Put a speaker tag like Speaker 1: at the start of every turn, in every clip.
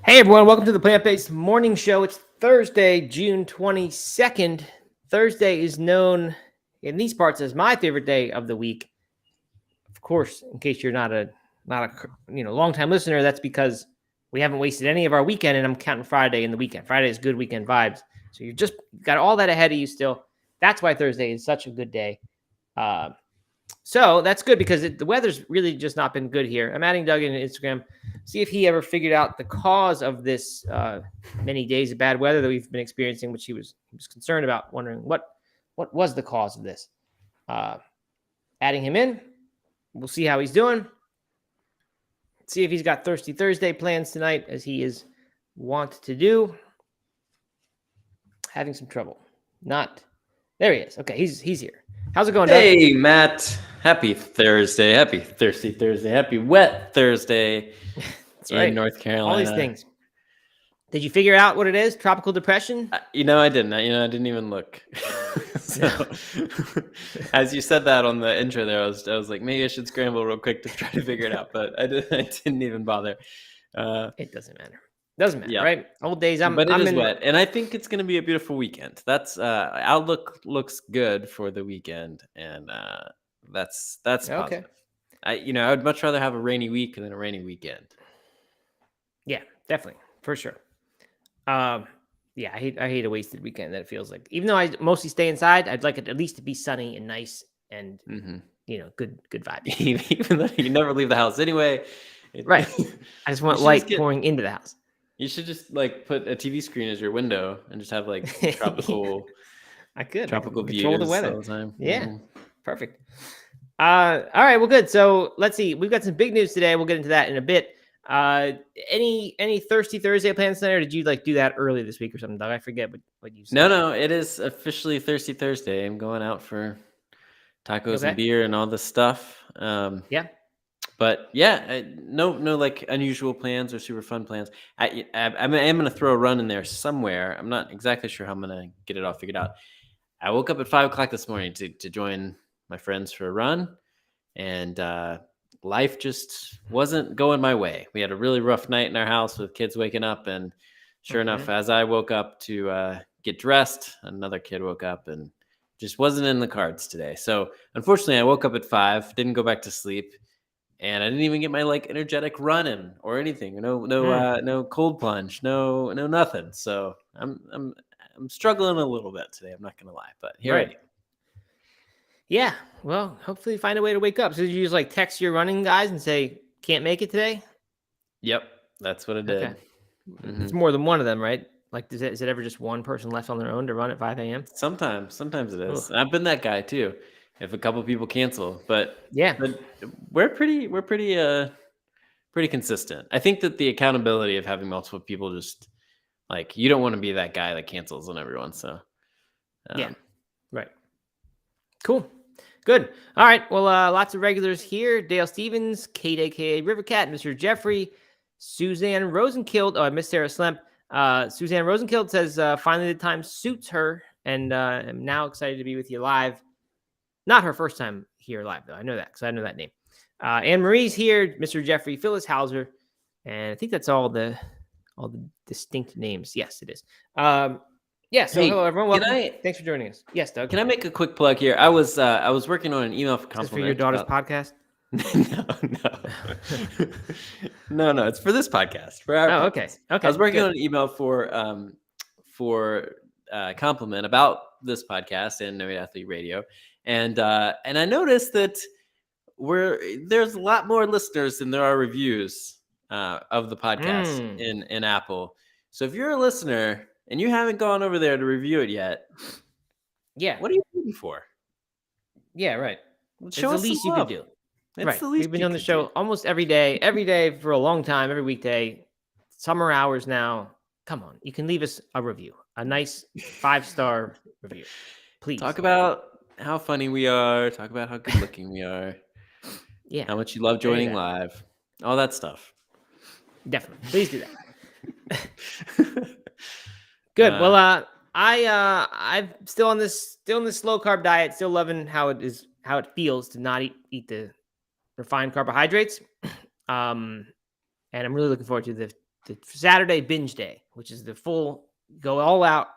Speaker 1: Hey everyone, welcome to the Plant-Based Morning Show. It's Thursday, June 22nd. Thursday is known in these parts as my favorite day of the week. Of course, in case you're not a long-time listener, that's because we haven't wasted any of our weekend, and I'm counting Friday in the weekend. Friday is good weekend vibes. So you've got all that ahead of you still. That's why Thursday is such a good day. So that's good because the weather's really just not been good here. I'm adding Doug in Instagram. See if he ever figured out the cause of this many days of bad weather that we've been experiencing, which he was concerned about, wondering what was the cause of this. Adding him in. We'll see how he's doing. See if he's got Thirsty Thursday plans tonight, as he is wont to do. Having some trouble. There he is. Okay, he's here. How's it going, Doug?
Speaker 2: Hey, Matt. Happy Thursday. Happy Thirsty Thursday. Happy Wet Thursday.
Speaker 1: That's right.
Speaker 2: In North Carolina.
Speaker 1: All these things. Did you figure out what it is? Tropical depression?
Speaker 2: I didn't. I didn't even look. So, as you said that on the intro there, I was like, maybe I should scramble real quick to try to figure it out, but I didn't even bother.
Speaker 1: It doesn't matter. Doesn't matter, right? Old days.
Speaker 2: But it is wet, and I think it's going to be a beautiful weekend. That's outlook looks good for the weekend, and that's positive.
Speaker 1: Okay.
Speaker 2: I would much rather have a rainy week than a rainy weekend.
Speaker 1: Yeah, definitely, for sure. Yeah, I hate a wasted weekend. That it feels like, even though I mostly stay inside, I'd like it at least to be sunny and nice and good vibes.
Speaker 2: Even though you never leave the house anyway,
Speaker 1: right? I just want light pouring into the house.
Speaker 2: You should just put a TV screen as your window and just have tropical.
Speaker 1: I could
Speaker 2: tropical views
Speaker 1: control the weather
Speaker 2: all the time.
Speaker 1: Yeah, perfect. All right, well, good. So let's see. We've got some big news today. We'll get into that in a bit. Any Thirsty Thursday plans tonight, or did you do that early this week or something, Doug? I forget what you said.
Speaker 2: No, it is officially Thirsty Thursday. I'm going out for tacos and beer and all this stuff.
Speaker 1: Yeah.
Speaker 2: But yeah, no unusual plans or super fun plans. I am going to throw a run in there somewhere. I'm not exactly sure how I'm going to get it all figured out. I woke up at 5 o'clock this morning to join my friends for a run, and life just wasn't going my way. We had a really rough night in our house with kids waking up, and sure enough, as I woke up to get dressed, another kid woke up and just wasn't in the cards today. So unfortunately, I woke up at 5, didn't go back to sleep. And I didn't even get my energetic run in or anything. No cold plunge, no nothing. So I'm struggling a little bit today. I'm not gonna lie, but here I am.
Speaker 1: Yeah, well, hopefully you find a way to wake up. So did you just text your running guys and say can't make it today?
Speaker 2: Yep, that's what I did.
Speaker 1: Okay. It's more than one of them, right? Is it ever just one person left on their own to run at 5 a.m.?
Speaker 2: Sometimes it is. I've been that guy too. If a couple people cancel, but we're pretty consistent. I think that the accountability of having multiple people just you don't want to be that guy that cancels on everyone. So
Speaker 1: yeah, right. Cool, good. All right. Well, lots of regulars here: Dale Stevens, Kate, aka Rivercat, Mr. Jeffrey, Suzanne Rosenkild. Oh, I missed Sarah Slemp. Suzanne Rosenkild says finally the time suits her, and I'm now excited to be with you live. Not her first time here live, though. I know that because I know that name. Anne Marie's here, Mr. Jeffrey, Phyllis Hauser, and I think that's all the distinct names. Yes, it is. So hello everyone. Welcome. Thanks for joining us. Yes, Doug.
Speaker 2: Can I make a quick plug here? I was working on an email for compliment.
Speaker 1: For your daughter's podcast?
Speaker 2: No. It's for this podcast. For our podcast.
Speaker 1: Okay.
Speaker 2: I was working on an email for compliment about this podcast and No Meat Athlete Radio. And I noticed that there's a lot more listeners than there are reviews of the podcast in Apple. So if you're a listener and you haven't gone over there to review it yet, what are you waiting for?
Speaker 1: Yeah, right.
Speaker 2: It's
Speaker 1: the least you can do. Right. We've been on the show almost every day for a long time, every weekday, summer hours now. Come on, you can leave us a review, a nice 5-star review, please.
Speaker 2: Talk about how funny we are. Talk about how good looking we are.
Speaker 1: Yeah.
Speaker 2: How much you love joining live. All that stuff.
Speaker 1: Definitely. Please do that. Good. Well, I'm still on this low carb diet, still loving how it feels to not eat the refined carbohydrates. And I'm really looking forward to the Saturday binge day, which is the full go all out.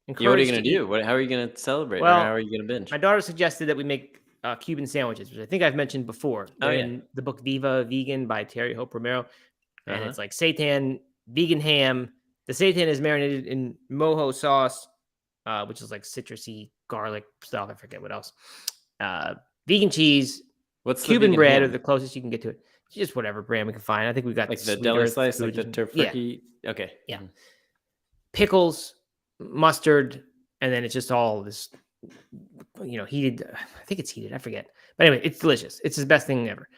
Speaker 2: Yeah, what are you going to do? How are you going to celebrate?
Speaker 1: Well,
Speaker 2: or how are you going to binge?
Speaker 1: My daughter suggested that we make Cuban sandwiches, which I think I've mentioned before. They're in the book Viva Vegan by Terry Hope Romero. And it's like seitan, vegan ham. The seitan is marinated in mojo sauce, which is like citrusy garlic stuff. I forget what else. Vegan cheese. What's Cuban bread, or the closest you can get to it. Just whatever brand we can find. I think we got
Speaker 2: like the deli slice, like the turkey. Yeah. Okay.
Speaker 1: Yeah. Pickles, mustard, and then it's just all this, heated. I think it's heated. I forget. But anyway, it's delicious. It's the best thing ever.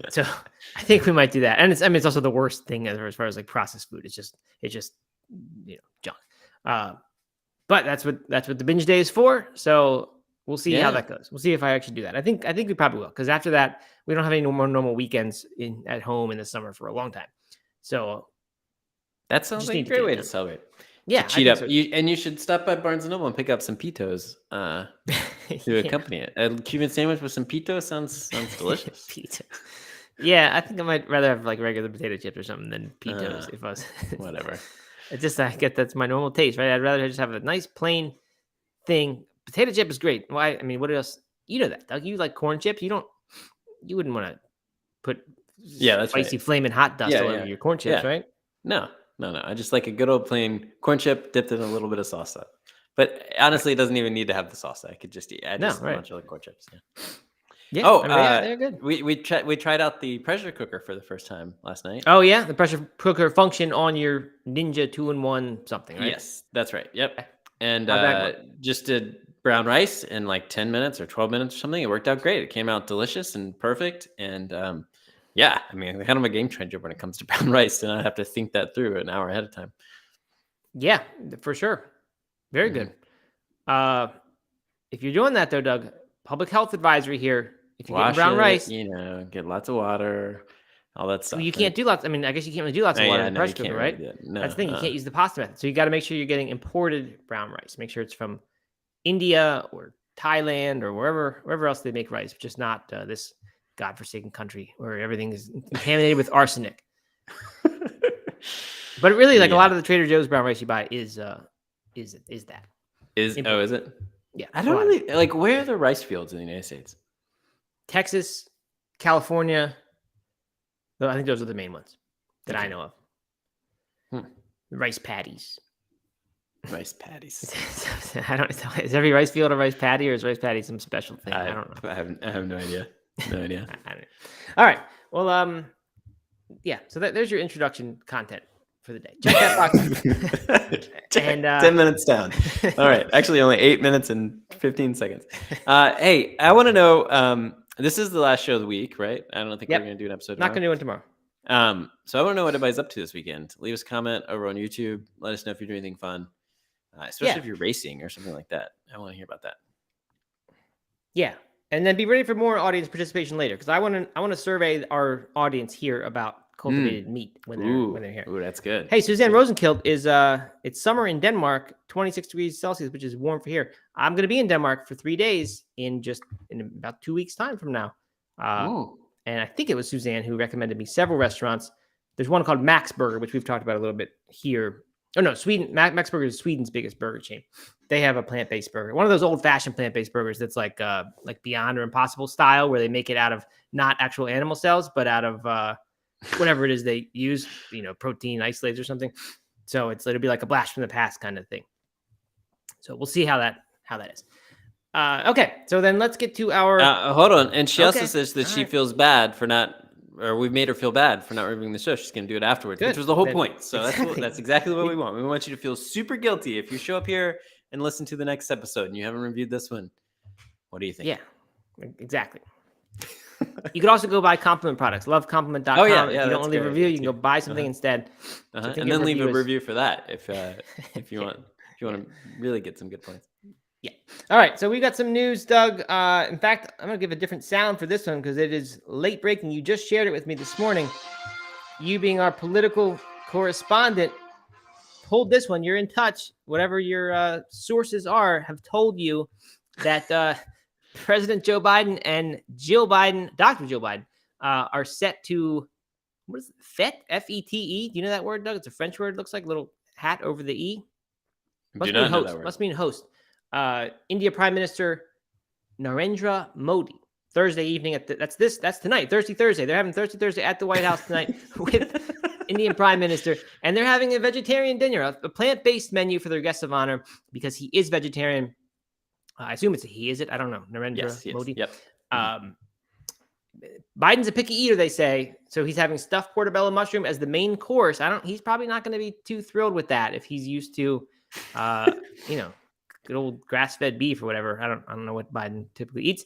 Speaker 1: So I think we might do that. And it's also the worst thing as far as like processed food. It's just junk. But that's what the binge day is for. So we'll see how that goes. We'll see if I actually do that. I think we probably will, because after that we don't have any more normal weekends at home in the summer for a long time. So
Speaker 2: that sounds like a great way to celebrate.
Speaker 1: Yeah,
Speaker 2: cheat up. So. You should stop by Barnes & Noble and pick up some pitos to accompany it. A Cuban sandwich with some pitos sounds delicious.
Speaker 1: Pitos. Yeah, I think I might rather have like regular potato chips or something than pitos. If I was
Speaker 2: whatever.
Speaker 1: I get that's my normal taste, right? I'd rather just have a nice plain thing. Potato chip is great. Why? I mean, what else? You know that, Doug. You like corn chips. You wouldn't want to put
Speaker 2: that's
Speaker 1: spicy flaming hot dust all over your corn chips, right?
Speaker 2: No. I just like a good old plain corn chip dipped in a little bit of salsa. But honestly, it doesn't even need to have the salsa. I could just add a bunch of corn chips. Yeah. Oh,
Speaker 1: they're good.
Speaker 2: We tried out the pressure cooker for the first time last night.
Speaker 1: Oh yeah, the pressure cooker function on your Ninja 2-in-1 something, right?
Speaker 2: Yes, that's right. Yep. And just did brown rice in like 10 minutes or 12 minutes or something. It worked out great. It came out delicious and perfect. And yeah, I mean, kind of a game changer when it comes to brown rice, and I have to think that through an hour ahead of time. Yeah,
Speaker 1: for sure. Very good. If you're doing that though, Doug, public health advisory here. If you're getting brown rice,
Speaker 2: get lots of water, all that stuff.
Speaker 1: Well, you can't do lots. I mean, I guess you can't really do lots of water in the pressure cooker, right? No, that's the thing. You can't use the pasta method. So you got to make sure you're getting imported brown rice. Make sure it's from India or Thailand or wherever else they make rice, just not this godforsaken country where everything is contaminated with arsenic. But really, like a lot of the Trader Joe's brown rice you buy is that. Is it?
Speaker 2: Yeah. I don't really like, where are the rice fields in the United States?
Speaker 1: Texas, California. I think those are the main ones that I know of. Rice paddies.
Speaker 2: Rice paddies.
Speaker 1: I don't know. Is every rice field a rice paddy, or is rice paddy some special thing? I don't know.
Speaker 2: I have no idea. No idea.
Speaker 1: I don't know. All right. Well, yeah. So there's your introduction content for the day. Check that box. And
Speaker 2: 10 minutes down. All right. Actually, only 8 minutes and 15 seconds. Hey, I want to know. This is the last show of the week, right? I don't think we're going to do an episode tomorrow.
Speaker 1: Not going to do it tomorrow.
Speaker 2: So I want to know what everybody's up to this weekend. Leave us a comment over on YouTube. Let us know if you're doing anything fun, especially if you're racing or something like that. I want to hear about that. Yeah. And then be ready for more audience participation later, because I want to survey our audience here about cultivated meat when they're here. Ooh, that's good.
Speaker 1: Hey, Suzanne Rosenkilt is it's summer in Denmark, 26 degrees Celsius, which is warm for here. I'm going to be in Denmark for 3 days in about 2 weeks time from now. And I think it was Suzanne who recommended me several restaurants. There's one called Max Burger, which we've talked about a little bit here. Oh no, Sweden. Max Burger is Sweden's biggest burger chain. They have a plant-based burger, one of those old-fashioned plant-based burgers that's like Beyond or Impossible style, where they make it out of not actual animal cells, but out of whatever it is they use, protein isolates or something. So it'll be like a blast from the past kind of thing. So we'll see how that is. Okay, so then let's get to our.
Speaker 2: Hold on, and she also says that she feels bad for not. Or we've made her feel bad for not reviewing the show. She's going to do it afterwards, which was the whole point. So that's exactly what we want. We want you to feel super guilty if you show up here and listen to the next episode and you haven't reviewed this one. What do you think?
Speaker 1: Yeah, exactly. You could also go buy Compliment products. Love compliment.com.
Speaker 2: Oh, yeah.
Speaker 1: If you don't want to leave a review, you can go buy something instead.
Speaker 2: So and then leave a review for that if you want to really get some good points.
Speaker 1: Yeah. All right. So we got some news, Doug. In fact, I'm going to give a different sound for this one because it is late breaking. You just shared it with me this morning. You being our political correspondent, pulled this one. You're in touch. Whatever your sources have told you that President Joe Biden and Jill Biden, Dr. Jill Biden, are set to what is it? Fete? F-E-T-E. Do you know that word, Doug? It's a French word. It looks like a little hat over the E.
Speaker 2: Do not know that word.
Speaker 1: Must mean host. India Prime Minister Narendra Modi. Thursday evening that's tonight. Thursday. They're having Thursday at the White House tonight with Indian Prime Minister, and they're having a vegetarian dinner, a plant-based menu for their guests of honor because he is vegetarian. I assume it's a he, is it? I don't know. Narendra Modi.
Speaker 2: Yep.
Speaker 1: Biden's a picky eater, they say, so he's having stuffed portobello mushroom as the main course. He's probably not going to be too thrilled with that if he's used to, good old grass-fed beef or whatever. I don't know what Biden typically eats.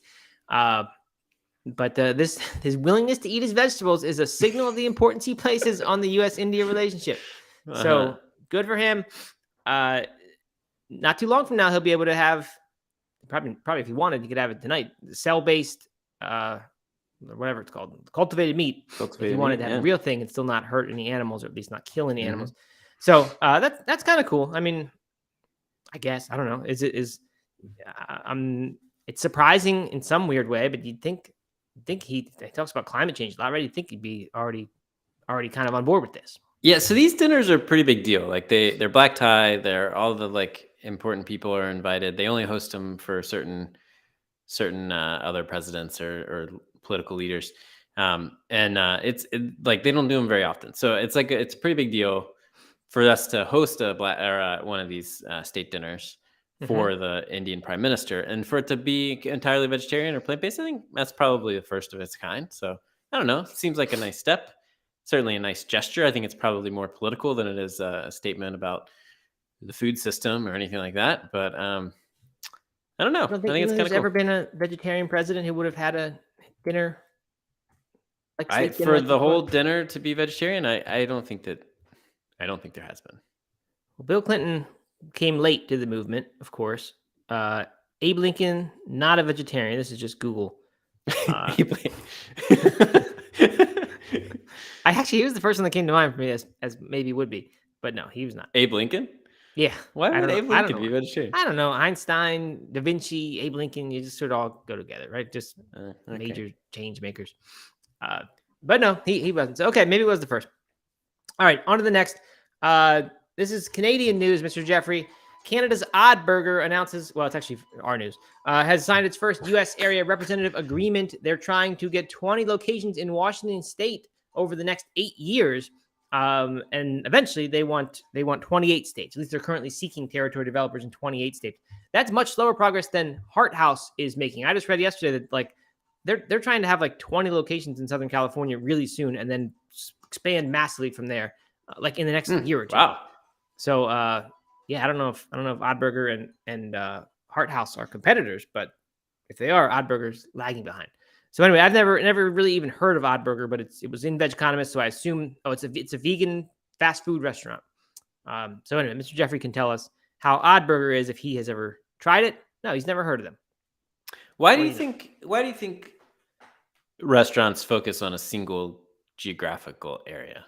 Speaker 1: But his willingness to eat his vegetables is a signal of the importance he places on the U.S.-India relationship. So good for him. Not too long from now, he'll be able to have probably if he wanted, he could have it tonight. Cell-based, whatever it's called, cultivated meat. If he wanted to have a real thing and still not hurt any animals, or at least not kill any animals. So that's kind of cool. I mean, I guess I don't know. It's surprising in some weird way, but you'd think he talks about climate change a lot, right? You'd think he'd be already kind of on board with this.
Speaker 2: Yeah, so these dinners are a pretty big deal. Like they're black tie. They're all the like important people are invited. They only host them for certain other presidents or political leaders, it's like they don't do them very often. So it's a pretty big deal for us to host one of these state dinners for the Indian Prime Minister, and for it to be entirely vegetarian or plant-based. I think that's probably the first of its kind. So I don't know. It seems like a nice step. Certainly a nice gesture. I think it's probably more political than it is a statement about the food system or anything like that. But I don't know. I think it's kind of cool.
Speaker 1: Ever been a vegetarian president who would have had a dinner
Speaker 2: for the whole dinner to be vegetarian? I don't think there has been.
Speaker 1: Well, Bill Clinton came late to the movement, of course. Abe Lincoln, not a vegetarian. This is just Google. He was the first one that came to mind for me as maybe would be, but no, he was not.
Speaker 2: Abe Lincoln?
Speaker 1: Yeah.
Speaker 2: Why would Abe Lincoln be vegetarian?
Speaker 1: I don't know. Einstein, Da Vinci, Abe Lincoln, you just sort of all go together, right? Just major change makers. But no, he wasn't. So, okay, maybe it was the first. All right, on to the next. This is Canadian news, Mr. Jeffrey. Canada's Odd Burger announces, well, it's actually our news, has signed its first U.S. area representative agreement. They're trying to get 20 locations in Washington State over the next 8 years. And eventually they want 28 states. At least they're currently seeking territory developers in 28 states. That's much slower progress than Heart House is making. I just read yesterday that like they're trying to have like 20 locations in Southern California really soon and then expand massively from there, like in the next year or two.
Speaker 2: Wow.
Speaker 1: So yeah, I don't know if Odd Burger and Heart House are competitors, but if they are, Odd Burger's lagging behind. So anyway, I've never really even heard of Odd Burger, but it was in Veg Economist, so I assume it's a vegan fast food restaurant. So anyway, Mr. Jeffrey can tell us how Odd Burger is if he has ever tried it. No, he's never heard of them.
Speaker 2: Why do you think restaurants focus on a single geographical area?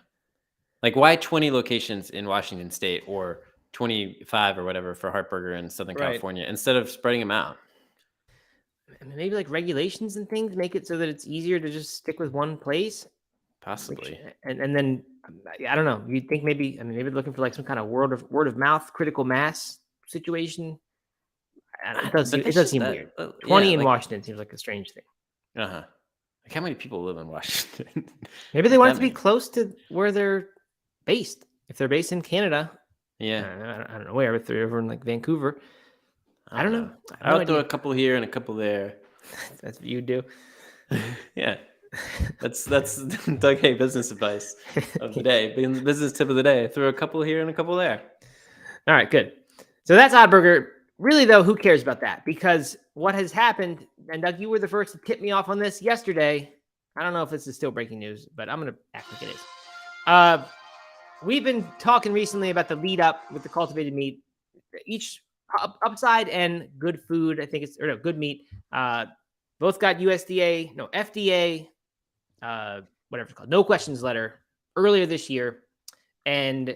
Speaker 2: Like, why 20 locations in Washington State or 25 or whatever for Heart Burger in Southern California instead of spreading them out?
Speaker 1: Maybe like regulations and things make it so that it's easier to just stick with one place.
Speaker 2: Possibly.
Speaker 1: And then I don't know. You'd think maybe they're looking for like some kind of word of mouth critical mass situation. It does seem weird. 20 in Washington seems like a strange thing.
Speaker 2: Like how many people live in Washington?
Speaker 1: Maybe they want it to be close to where they're based. If they're based in Canada, I don't know where. If they're over in like Vancouver, I don't know.
Speaker 2: I would throw a couple here and a couple there.
Speaker 1: That's what you do.
Speaker 2: Yeah, that's Doug Hay business advice of the day. Business tip of the day: throw a couple here and a couple there.
Speaker 1: All right, good. So that's Odd Burger. Really, though, who cares about that? Because what has happened, and Doug, you were the first to tip me off on this yesterday. I don't know if this is still breaking news, but I'm going to act like it is. We've been talking recently about the lead up with the cultivated meat. Each Upside and Good Food, I think Good Meat, both got FDA, whatever it's called, no questions letter earlier this year. And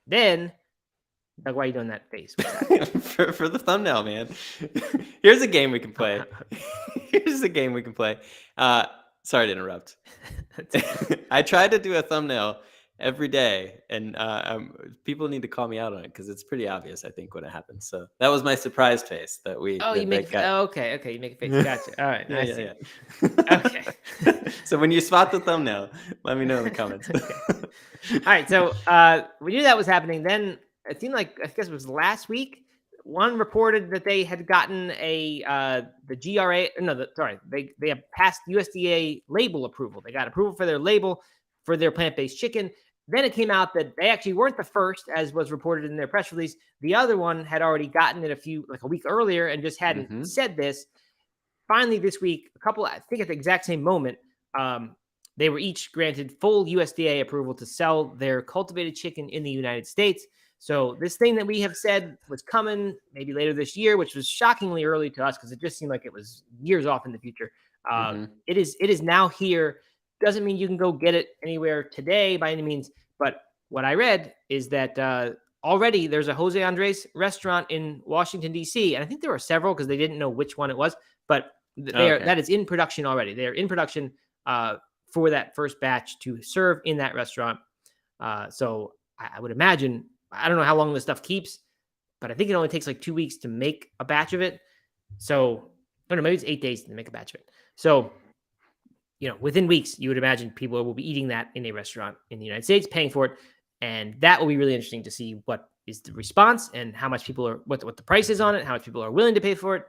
Speaker 1: then, Doug, why are you doing that face?
Speaker 2: for the thumbnail, man. Here's a game we can play. Sorry to interrupt. I try to do a thumbnail every day, and people need to call me out on it because it's pretty obvious, I think, when it happens. So that was my surprise face
Speaker 1: Oh, you make
Speaker 2: got.
Speaker 1: okay. You make a face. Gotcha. All right. I see.
Speaker 2: Yeah.
Speaker 1: Okay.
Speaker 2: So when you spot the thumbnail, let me know in the comments.
Speaker 1: Okay. All right. So we knew that was happening. Then it seemed like, I guess it was last week, one reported that they had gotten the GRA. No, sorry, they have passed USDA label approval. They got approval for their label for their plant-based chicken. Then it came out that they actually weren't the first, as was reported in their press release. The other one had already gotten it a week earlier and just hadn't said this. Finally, this week, I think at the exact same moment, they were each granted full USDA approval to sell their cultivated chicken in the United States. So this thing that we have said was coming maybe later this year, which was shockingly early to us because it just seemed like it was years off in the future. It is now here. Doesn't mean you can go get it anywhere today by any means. But what I read is that already there's a Jose Andres restaurant in Washington, D.C. And I think there were several because they didn't know which one it was. But that is in production already. They're in production for that first batch to serve in that restaurant. So I would imagine, I don't know how long this stuff keeps, but I think it only takes like 2 weeks to make a batch of it. So I don't know, maybe it's 8 days to make a batch of it. So, within weeks, you would imagine people will be eating that in a restaurant in the United States, paying for it. And that will be really interesting to see what is the response and how much people are, what the price is on it, how much people are willing to pay for it.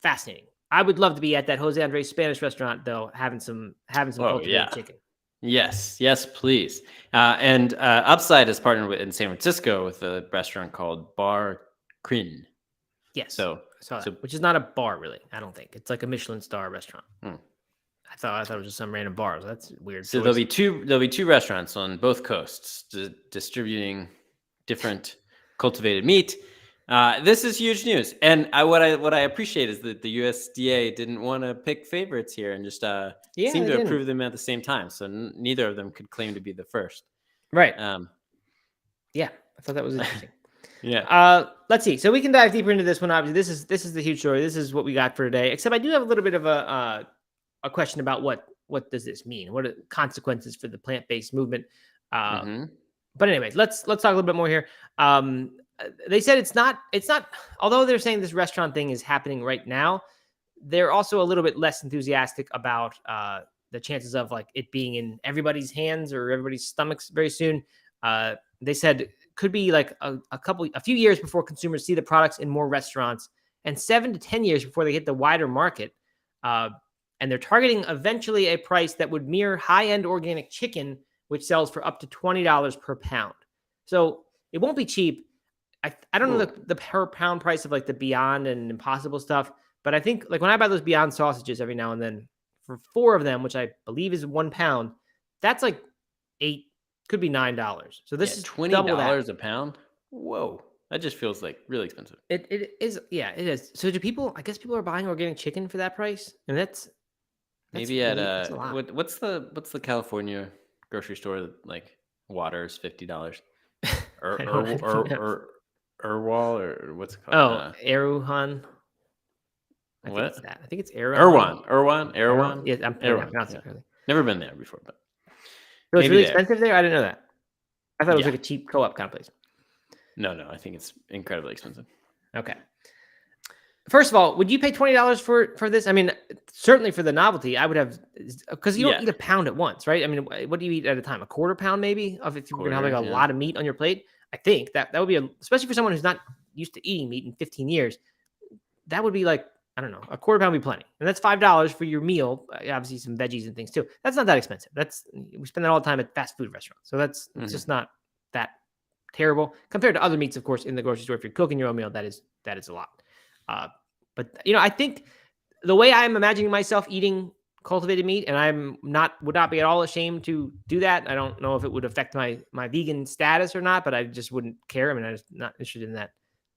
Speaker 1: Fascinating. I would love to be at that Jose Andres Spanish restaurant, though, having some cultivated chicken.
Speaker 2: Yes, please. And Upside is partnered in San Francisco with a restaurant called Bar Crin.
Speaker 1: Yes.
Speaker 2: So
Speaker 1: which is not a bar, really. I don't think it's like a Michelin star restaurant. I thought it was just some random bar. So that's weird.
Speaker 2: So there'll be two restaurants on both coasts distributing different cultivated meat. This is huge news, and what I appreciate is that the USDA didn't want to pick favorites here and just seem to approve them at the same time. So neither of them could claim to be the first.
Speaker 1: Right. Yeah, I thought that was interesting.
Speaker 2: Yeah.
Speaker 1: Let's see. So we can dive deeper into this one. Obviously, this is the huge story. This is what we got for today. Except I do have a little bit of a question about what does this mean? What are the consequences for the plant-based movement? But anyways, let's talk a little bit more here. They said it's not, although they're saying this restaurant thing is happening right now, they're also a little bit less enthusiastic about the chances of like it being in everybody's hands or everybody's stomachs very soon. They said it could be like a few years before consumers see the products in more restaurants, and 7 to 10 years before they hit the wider market. And they're targeting eventually a price that would mirror high-end organic chicken, which sells for up to $20 per pound. So it won't be cheap. I don't know the per pound price of like the Beyond and Impossible stuff, but I think like when I buy those Beyond sausages every now and then for 4 of them, which I believe is 1 pound, that's like $8, could be $9. So this is
Speaker 2: $20 a pound. Whoa, that just feels like really expensive.
Speaker 1: It is. Yeah, it is. So I guess people are buying organic chicken for that price, and that's
Speaker 2: maybe really, at what's the California grocery store that like water is $50? Erwal or what's it called?
Speaker 1: Erewhon.
Speaker 2: What?
Speaker 1: I think it's Erewhon.
Speaker 2: Erewhon.
Speaker 1: Yeah, I'm pronouncing it correctly.
Speaker 2: Never been there before, but
Speaker 1: so it's really expensive there. I didn't know that. I thought it was like a cheap co-op kind of place.
Speaker 2: No, I think it's incredibly expensive.
Speaker 1: Okay. First of all, would you pay $20 for this? I mean, certainly for the novelty, I would have, because you don't eat a pound at once, right? I mean, what do you eat at a time? A quarter pound maybe? If you're going to have like a lot of meat on your plate? I think that would be, especially for someone who's not used to eating meat in 15 years, that would be like, I don't know, a quarter pound would be plenty. And that's $5 for your meal. Obviously some veggies and things too. That's not that expensive. We spend that all the time at fast food restaurants. So it's just not that terrible compared to other meats, of course, in the grocery store. If you're cooking your own meal, that is a lot. But I think the way I'm imagining myself eating cultivated meat, and would not be at all ashamed to do that. I don't know if it would affect my vegan status or not, but I just wouldn't care. I mean, I'm just not interested in that.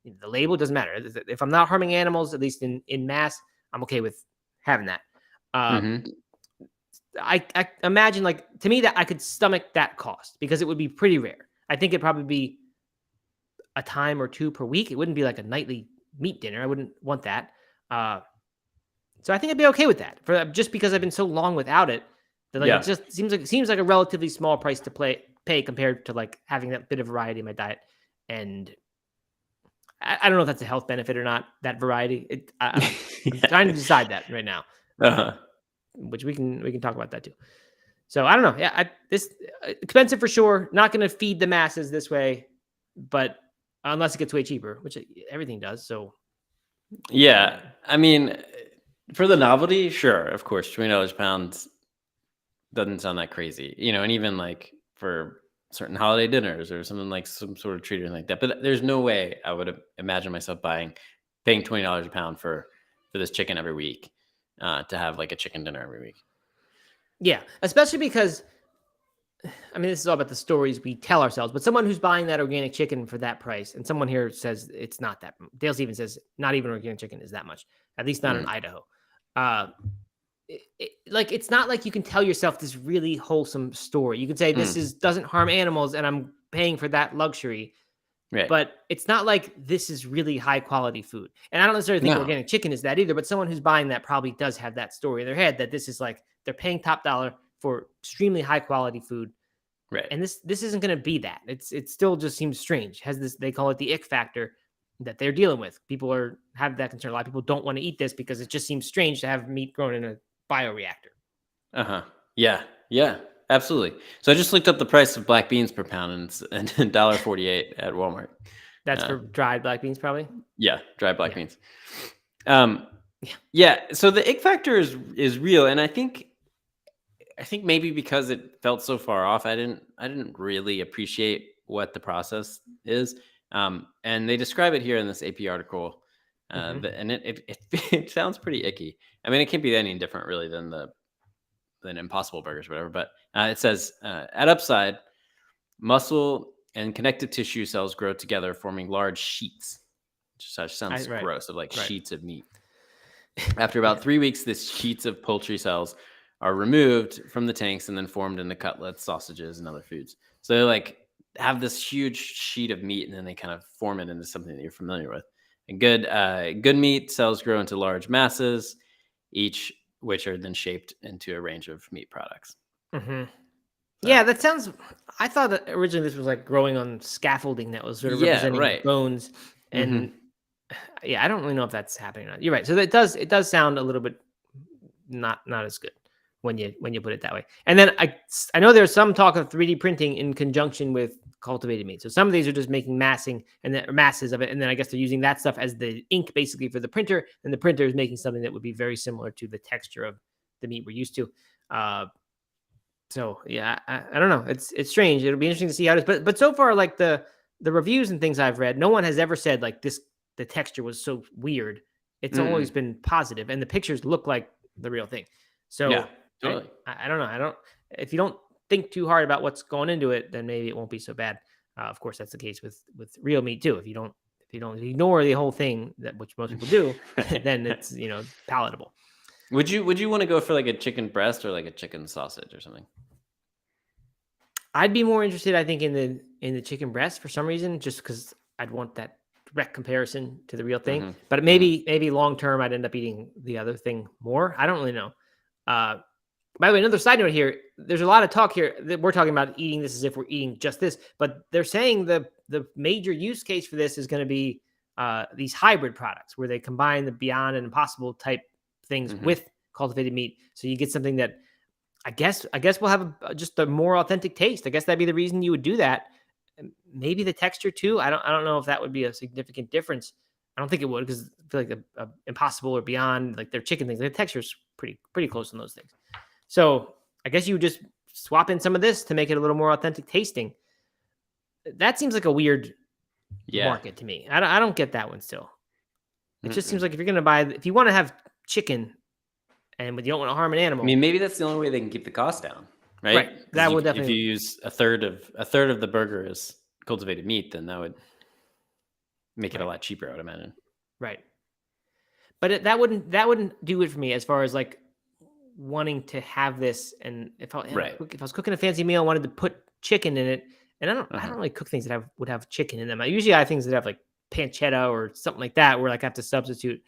Speaker 1: The label doesn't matter. If I'm not harming animals, at least in mass, I'm okay with having that. I imagine, like, to me, that I could stomach that cost because it would be pretty rare. I think it'd probably be a time or two per week. It wouldn't be like a nightly meat dinner. I wouldn't want that. So I think I'd be okay with that just because I've been so long without it. Like it just seems like a relatively small price to pay compared to like having that bit of variety in my diet. And I don't know if that's a health benefit or not, that variety. I'm trying to decide that right now, which we can talk about that too. So I don't know. Yeah, this expensive for sure. Not going to feed the masses this way, but unless it gets way cheaper, which everything does. So
Speaker 2: yeah, I mean, for the novelty, sure, of course, $20 a pound doesn't sound that crazy, and even like for certain holiday dinners or something like some sort of treat or like that. But there's no way I would imagine myself paying $20 a pound for this chicken every week to have like a chicken dinner every week.
Speaker 1: Yeah, especially because, I mean, this is all about the stories we tell ourselves, but someone who's buying that organic chicken for that price, and someone here says it's not that. Dale Stevens says not even organic chicken is that much, at least not in Idaho. It's not like you can tell yourself this really wholesome story. You can say this doesn't harm animals, and I'm paying for that luxury.
Speaker 2: Right.
Speaker 1: But it's not like this is really high quality food. And I don't necessarily think organic chicken is that either, but someone who's buying that probably does have that story in their head that this is like they're paying top dollar for extremely high quality food.
Speaker 2: Right.
Speaker 1: And this isn't going to be that. It still just seems strange. Has this, they call it the ick factor that they're dealing with. People have that concern. A lot of people don't want to eat this because it just seems strange to have meat grown in a bioreactor.
Speaker 2: Yeah, absolutely. So I just looked up the price of black beans per pound, and it's $1.48 at Walmart.
Speaker 1: That's for dried black beans, probably.
Speaker 2: Yeah, dried black beans. Yeah. So the ick factor is real, and I think maybe because it felt so far off, I didn't really appreciate what the process is. And they describe it here in this AP article, and it sounds pretty icky. I mean, it can't be any different really than Impossible Burgers or whatever. But it says at upside, muscle and connective tissue cells grow together, forming large sheets. Which sounds gross, of sheets of meat. After about 3 weeks, these sheets of poultry cells are removed from the tanks and then formed into cutlets, sausages, and other foods. So they have this huge sheet of meat, and then they kind of form it into something that you're familiar with. And good meat cells grow into large masses, each which are then shaped into a range of meat products.
Speaker 1: So. Yeah, that sounds. I thought that originally this was like growing on scaffolding that was sort of representing bones, and I don't really know if that's happening or not. You're right. So it does sound a little bit not as good when you put it that way. And then I know there's some talk of 3D printing in conjunction with cultivated meat. So some of these are just making masses of it, and then I guess they're using that stuff as the ink basically for the printer, and the printer is making something that would be very similar to the texture of the meat we're used to. So yeah, I don't know. It's strange. It'll be interesting to see how it is. But so far, like the reviews and things I've read, no one has ever said like the texture was so weird. It's always been positive, and the pictures look like the real thing. So
Speaker 2: yeah, totally.
Speaker 1: I don't know. If you don't think too hard about what's going into it, then maybe it won't be so bad. Of course, that's the case with real meat too. If you don't ignore the whole thing, which most people do, then it's palatable.
Speaker 2: Would you want to go for like a chicken breast or like a chicken sausage or something?
Speaker 1: I'd be more interested, I think, in the chicken breast for some reason, just because I'd want that direct comparison to the real thing. But maybe long term, I'd end up eating the other thing more. I don't really know. By the way, another side note here: there's a lot of talk here that we're talking about eating this as if we're eating just this, but they're saying the major use case for this is going to be these hybrid products where they combine the Beyond and Impossible type things with cultivated meat, so you get something that I guess will have just a more authentic taste. I guess that'd be the reason you would do that. Maybe the texture too. I don't know if that would be a significant difference. I don't think it would, because I feel like the Impossible or Beyond, like their chicken things, the texture's pretty close on those things. So I guess you would just swap in some of this to make it a little more authentic tasting. That seems like a weird market to me. I don't get that one still. It just seems like if you want to have chicken and you don't want to harm an animal.
Speaker 2: I mean, maybe that's the only way they can keep the cost down, right?
Speaker 1: Right. That would definitely.
Speaker 2: If you use a third of the burger as cultivated meat, then that would make it a lot cheaper, I would imagine.
Speaker 1: Right. But that wouldn't do it for me as far as like wanting to have this. And if I was cooking a fancy meal, I wanted to put chicken in it, and I don't really cook things that would have chicken in them. I usually have things that have like pancetta or something like that, where like I have to substitute.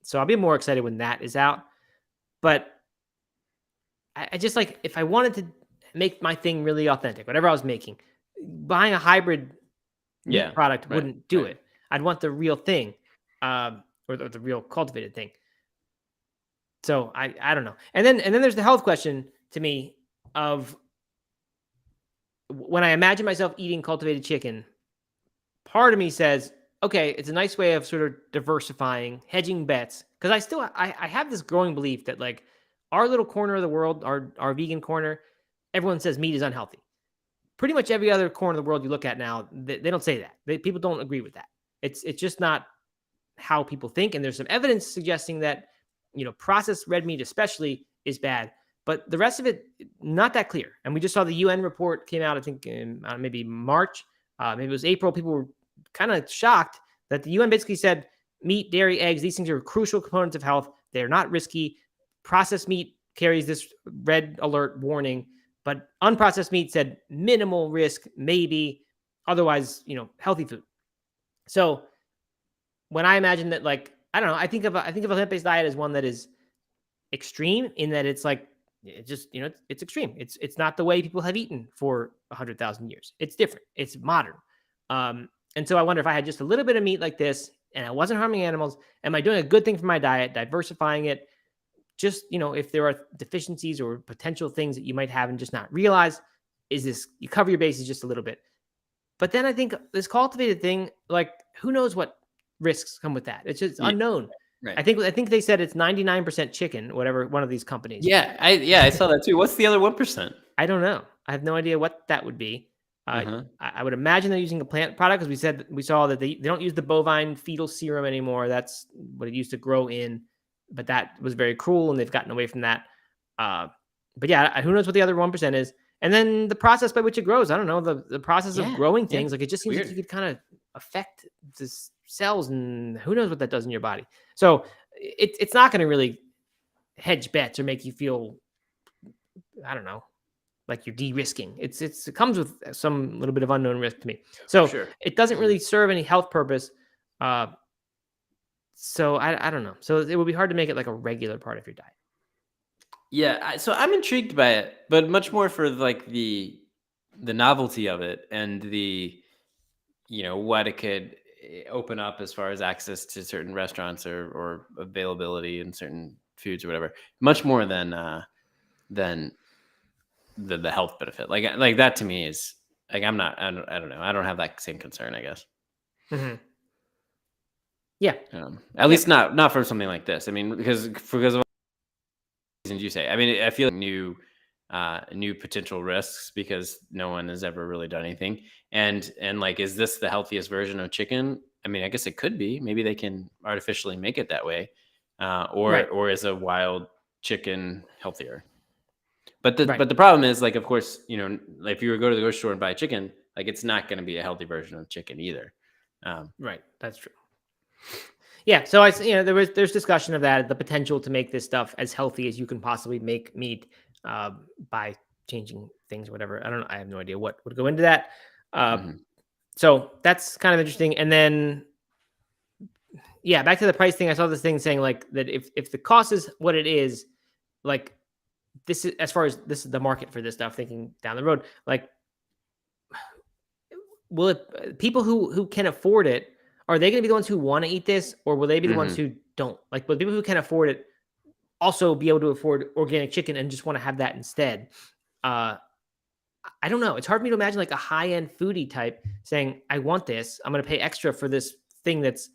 Speaker 1: So I'll be more excited when that is out. But I just like, if I wanted to make my thing really authentic, whatever I was making, buying a hybrid meat
Speaker 2: Yeah.
Speaker 1: product
Speaker 2: Right.
Speaker 1: wouldn't do
Speaker 2: Right.
Speaker 1: it. I'd want the real thing, or the real cultivated thing. So I don't know. And then there's the health question to me of, when I imagine myself eating cultivated chicken, part of me says, okay, it's a nice way of sort of diversifying, hedging bets. Because I have this growing belief that, like, our little corner of the world, our vegan corner, everyone says meat is unhealthy. Pretty much every other corner of the world you look at now, they don't say that. People don't agree with that. It's just not how people think. And there's some evidence suggesting that, processed red meat especially is bad, but the rest of it, not that clear. And we just saw the UN report came out, I think in maybe March, maybe it was April. People were kind of shocked that the UN basically said meat, dairy, eggs, these things are crucial components of health. They're not risky. Processed meat carries this red alert warning, but unprocessed meat said minimal risk, maybe, otherwise, healthy food. So when I imagine that, like, I don't know, I think of a plant-based diet as one that is extreme, in that it's like, it's just, it's extreme. It's not the way people have eaten for 100,000 years. It's different. It's modern. And so I wonder, if I had just a little bit of meat like this and I wasn't harming animals, am I doing a good thing for my diet, diversifying it? Just, if there are deficiencies or potential things that you might have and just not realize, you cover your bases just a little bit. But then I think this cultivated thing, like, who knows what risks come with that? It's just unknown.
Speaker 2: Right.
Speaker 1: I think they said it's 99% chicken, whatever, one of these companies.
Speaker 2: Yeah. I saw that too. What's the other 1%?
Speaker 1: I don't know. I have no idea what that would be.
Speaker 2: Uh-huh.
Speaker 1: I would imagine they're using a plant product, because we saw that they don't use the bovine fetal serum anymore. That's what it used to grow in, but that was very cruel, and they've gotten away from that. But yeah, who knows what the other 1% is? And then the process by which it grows. I don't know, the process of growing things. Like, it just seems like you could kind of affect the cells, and who knows what that does in your body. So it's not going to really hedge bets or make you feel, I don't know, like you're de-risking. It comes with some little bit of unknown risk to me. So it doesn't really serve any health purpose. So I don't know. So it would be hard to make it like a regular part of your diet.
Speaker 2: Yeah, so I'm intrigued by it, but much more for like the novelty of it, and the, what it could open up as far as access to certain restaurants, or availability in certain foods or whatever. Much more than the health benefit. Like that to me is like, I don't know. I don't have that same concern, I guess.
Speaker 1: Mm-hmm. Yeah.
Speaker 2: At least not for something like this. I mean, because of reasons you say. I mean, I feel like new potential risks, because no one has ever really done anything. And like, is this the healthiest version of chicken? I mean, I guess it could be. Maybe they can artificially make it that way, or is a wild chicken healthier? But the problem is, like, of course, if you were to go to the grocery store and buy chicken, like, it's not going to be a healthy version of chicken either.
Speaker 1: Right. That's true. Yeah. So there's discussion of that, the potential to make this stuff as healthy as you can possibly make meat, by changing things or whatever. I don't know. I have no idea what would go into that. So that's kind of interesting. And then, yeah, back to the price thing. I saw this thing saying, like, that if the cost is what it is, like, this is, as far as this is the market for this stuff, thinking down the road, like, will it, people who can afford it, are they going to be the ones who want to eat this, or will they be the ones who don't? Like, will people who can afford it also be able to afford organic chicken and just want to have that instead? I don't know. It's hard for me to imagine, like, a high-end foodie type saying, I want this. I'm going to pay extra for this thing that's,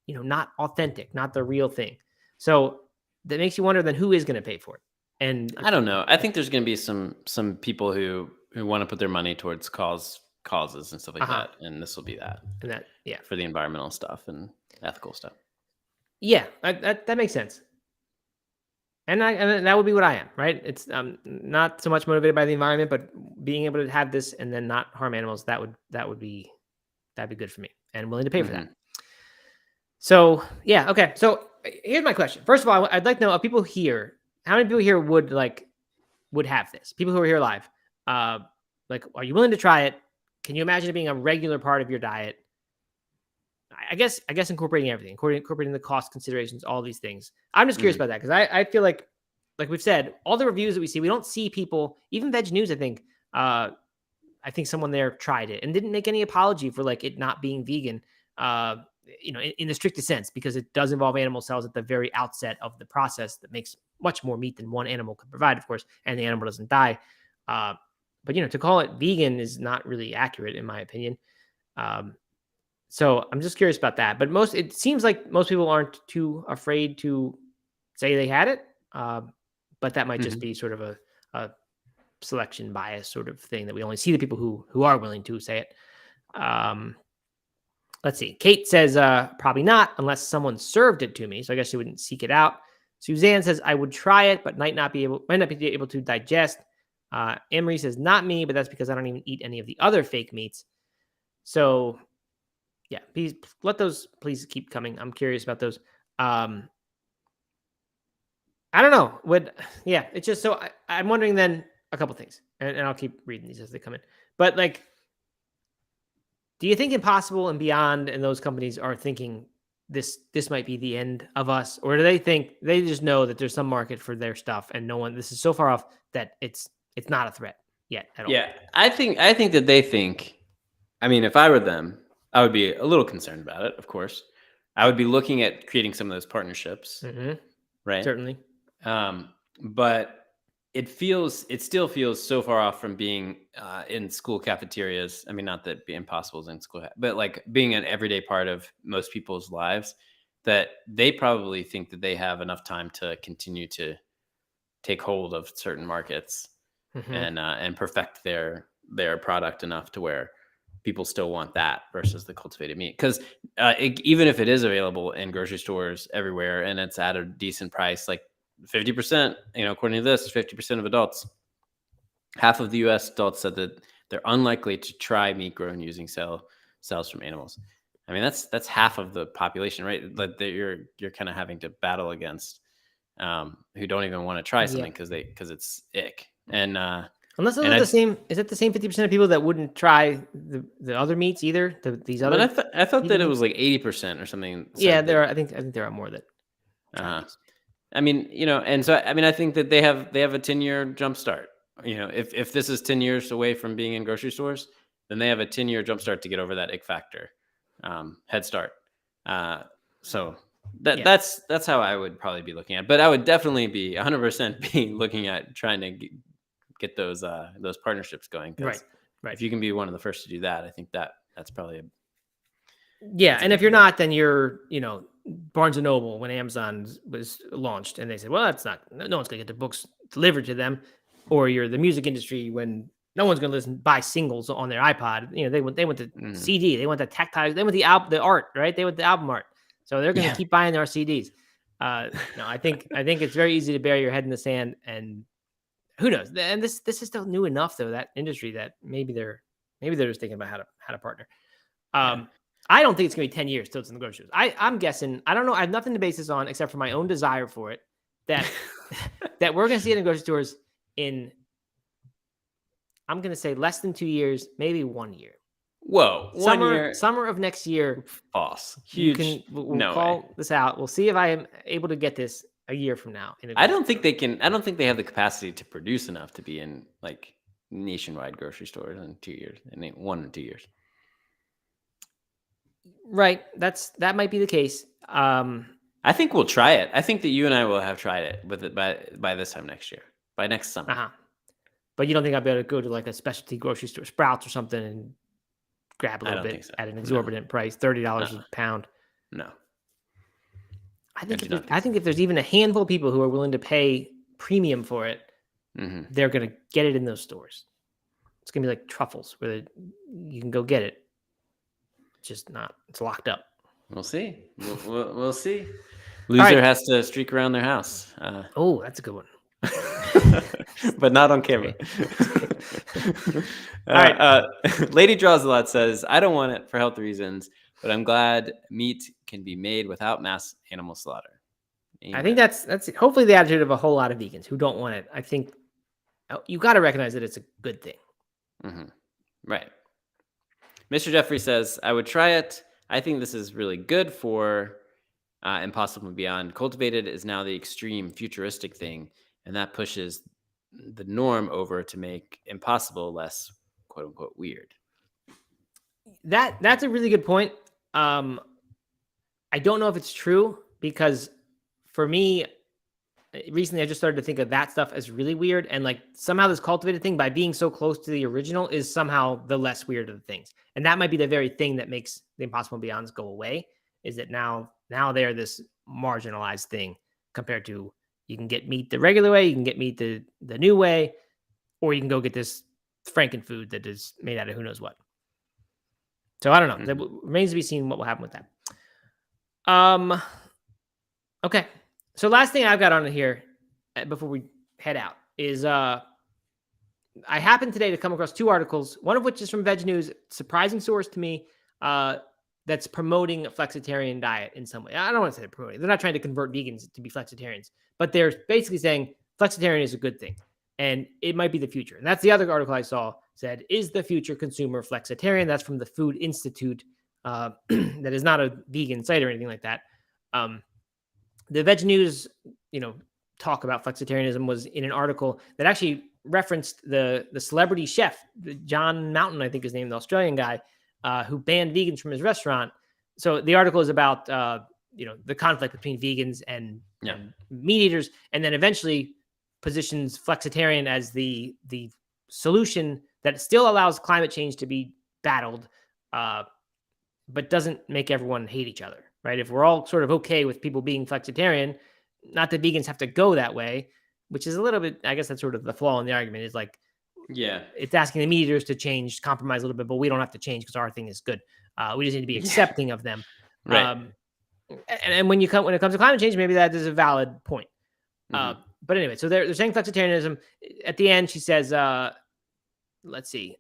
Speaker 1: not authentic, not the real thing. So that makes you wonder, then, who is going to pay for it? And
Speaker 2: I don't know. I think there's going to be some people who want to put their money towards causes and stuff like that, and this will be that.
Speaker 1: And that, yeah,
Speaker 2: for the environmental stuff and ethical stuff.
Speaker 1: Yeah, that makes sense. And that would be what I am, right? It's not so much motivated by the environment, but being able to have this and then not harm animals. That'd be good for me, and I'm willing to pay for that. So yeah, okay. So here's my question. First of all, I'd like to know, people here, how many people here would have this? People who are here live, like, are you willing to try it? Can you imagine it being a regular part of your diet? I guess incorporating everything, incorporating the cost considerations, all these things. I'm just curious about that, because I feel like like we've said, all the reviews that we see, we don't see people, even Veg News, I think someone there tried it and didn't make any apology for like it not being vegan, in the strictest sense, because it does involve animal cells at the very outset of the process that makes much more meat than one animal can provide, of course, and the animal doesn't die. But to call it vegan is not really accurate, in my opinion. So I'm just curious about that. But it seems like most people aren't too afraid to say they had it. But that might just be sort of a selection bias sort of thing, that we only see the people who are willing to say it. Let's see. Kate says, probably not unless someone served it to me. So I guess she wouldn't seek it out. Suzanne says, I would try it, but might not be able to digest. Emery says, not me, but that's because I don't even eat any of the other fake meats. So yeah, please let those please keep coming. I'm curious about those. I don't know. It's just so I'm wondering then a couple things, and I'll keep reading these as they come in. But like, do you think Impossible and Beyond and those companies are thinking this might be the end of us, or do they think they just know that there's some market for their stuff and this is so far off that it's not a threat yet at all?
Speaker 2: Yeah, I think that they think. I mean, if I were them, I would be a little concerned about it. Of course, I would be looking at creating some of those partnerships, right?
Speaker 1: Certainly.
Speaker 2: But it still feels so far off from being in school cafeterias. I mean, not that being Impossible is in school, but like being an everyday part of most people's lives, that they probably think that they have enough time to continue to take hold of certain markets and perfect their product enough to where people still want that versus the cultivated meat. Because even if it is available in grocery stores everywhere and it's at a decent price, like 50%, according to this, 50% of adults, half of the U.S. adults said that they're unlikely to try meat grown using cells from animals. I mean, that's half of the population, right? That you're kind of having to battle against, who don't even want to try something because it's ick. And
Speaker 1: unless those are the same, is it the same 50% of people that wouldn't try the other meats either? These other,
Speaker 2: but I thought that it was like 80% or something.
Speaker 1: Yeah, I think there are more that.
Speaker 2: I mean, and so I mean, I think that they have a 10-year jump start. If this is 10 years away from being in grocery stores, then they have a 10-year jump start to get over that ick factor, head start. So that's how I would probably be looking at it. But I would definitely be 100% be looking at trying to get those partnerships going.
Speaker 1: Right.
Speaker 2: If you can be one of the first to do that, I think that's probably
Speaker 1: and if you're not, then you're, Barnes and Noble when Amazon was launched and they said, well, that's not, no one's gonna get the books delivered to them. Or you're the music industry when no one's gonna buy singles on their iPod. They want the CD, they want the tactile, they want the art, right? They want the album art. So they're gonna keep buying our CDs. I think it's very easy to bury your head in the sand, and who knows? And this is still new enough though, that industry, that maybe they're just thinking about how to partner. I don't think it's going to be 10 years till it's in the grocery stores. I'm guessing, I don't know, I have nothing to base this on except for my own desire for it, that that we're going to see it in grocery stores in, I'm going to say less than 2 years, maybe 1 year.
Speaker 2: Whoa,
Speaker 1: summer of next year.
Speaker 2: False. Huge.
Speaker 1: We'll call this out. We'll see if I am able to get this a year from now.
Speaker 2: I don't think they can. I don't think they have the capacity to produce enough to be in like nationwide grocery stores in 2 years, in 1 or 2 years.
Speaker 1: Right. That might be the case.
Speaker 2: I think we'll try it. I think that you and I will have tried it with it by this time next year, by next summer.
Speaker 1: But you don't think I'll be able to go to like a specialty grocery store, Sprouts or something, and grab a little bit at an exorbitant price, $30 a pound?
Speaker 2: No.
Speaker 1: I think if there's even a handful of people who are willing to pay premium for it, they're going to get it in those stores. It's going to be like truffles where you can go get it. Just not, it's locked up.
Speaker 2: We'll see. We'll see. Loser has to streak around their house.
Speaker 1: Oh, that's a good one.
Speaker 2: But not on camera. All right. Lady Draws a Lot says, I don't want it for health reasons, but I'm glad meat can be made without mass animal slaughter. Amen.
Speaker 1: I think that's hopefully the attitude of a whole lot of vegans who don't want it. I think you got to recognize that it's a good thing.
Speaker 2: Right. Mr. Jeffrey says, I would try it. I think this is really good for Impossible and Beyond. Cultivated is now the extreme futuristic thing, and that pushes the norm over to make impossible less quote unquote weird.
Speaker 1: That's a really good point. I don't know if it's true because for me, recently I just started to think of that stuff as really weird, and like somehow this cultivated thing by being so close to the original is somehow the less weird of the things, and that might be the very thing that makes the Impossible Beyonds go away. Is that now they're this marginalized thing compared to you can get meat the regular way, you can get meat the new way, or you can go get this Frankenfood that is made out of who knows what. So I don't know. That remains to be seen what will happen with that. Okay. So last thing I've got on here before we head out is I happened today to come across two articles, one of which is from Veg News, surprising source to me, that's promoting a flexitarian diet in some way. I don't want to say they're promoting. They're not trying to convert vegans to be flexitarians, but they're basically saying flexitarian is a good thing and it might be the future. And that's the other article I saw said, is the future consumer flexitarian? That's from the Food Institute. That is not a vegan site or anything like that. The Veg News, talk about flexitarianism was in an article that actually referenced the celebrity chef, John Mountain, I think his name, the Australian guy, who banned vegans from his restaurant. So the article is about, the conflict between vegans and meat eaters, and then eventually positions flexitarian as the solution that still allows climate change to be battled, but doesn't make everyone hate each other, right? If we're all sort of okay with people being flexitarian, not that vegans have to go that way, which is a little bit, I guess that's sort of the flaw in the argument is like, it's asking the meat eaters to change, compromise a little bit, but we don't have to change because our thing is good. We just need to be accepting of them.
Speaker 2: Right.
Speaker 1: And when it comes to climate change, maybe that is a valid point. But anyway, so they're saying flexitarianism. At the end, she says, let's see,